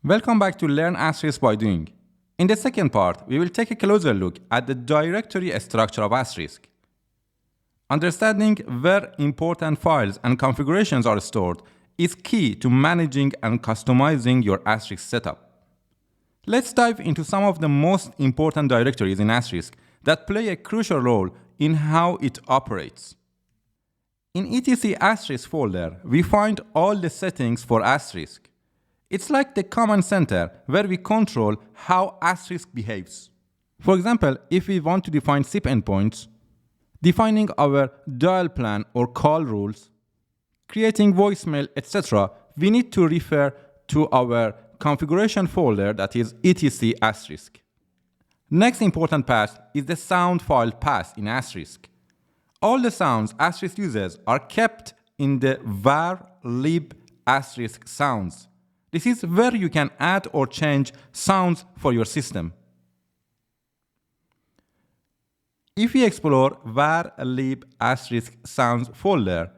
Welcome back to Learn Asterisk by Doing. In the second part, we will take a closer look at the directory structure of Asterisk. Understanding where important files and configurations are stored is key to managing and customizing your Asterisk setup. Let's dive into some of the most important directories in Asterisk that play a crucial role in how it operates. In etc Asterisk folder, we find all the settings for Asterisk. It's like the command center where we control how Asterisk behaves. For example, if we want to define SIP endpoints, defining our dial plan or call rules, creating voicemail, etc., we need to refer to our configuration folder, that is etc Asterisk. Next important path is the sound file path in Asterisk. All the sounds Asterisk uses are kept in the var lib Asterisk Sounds. This is where you can add or change sounds for your system. If we explore var lib Asterisk Sounds folder,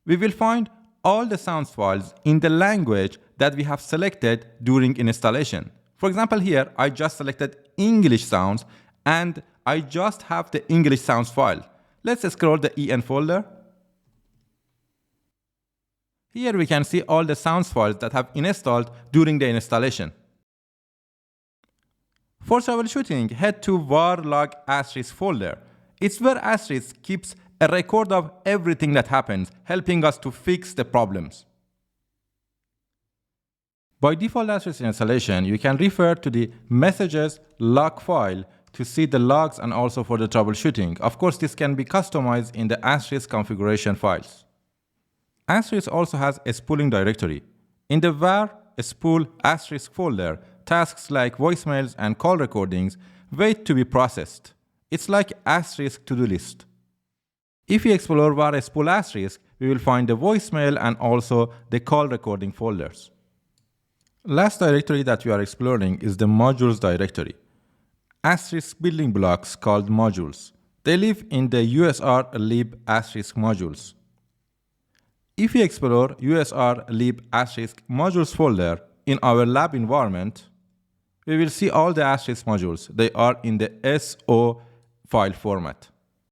we will find all the sounds files in the language that we have selected during installation. For example, here I just selected English sounds and I just have the English sounds file. Let's scroll the EN folder. Here we can see all the sounds files that have installed during the installation. For troubleshooting, head to var log Asterisk folder. It's where Asterisk keeps a record of everything that happens, helping us to fix the problems. By default Asterisk installation, you can refer to the messages log file to see the logs and also for the troubleshooting. Of course, this can be customized in the Asterisk configuration files. Asterisk also has a spooling directory. In the var spool Asterisk folder, tasks like voicemails and call recordings wait to be processed. It's like Asterisk to-do list. If we explore var spool Asterisk, we will find the voicemail and also the call recording folders. Last directory that we are exploring is the modules directory. Asterisk building blocks called modules. They live in the usr lib Asterisk modules. If we explore usr lib Asterisk modules folder in our lab environment, we will see all the Asterisk modules. They are in the SO file format.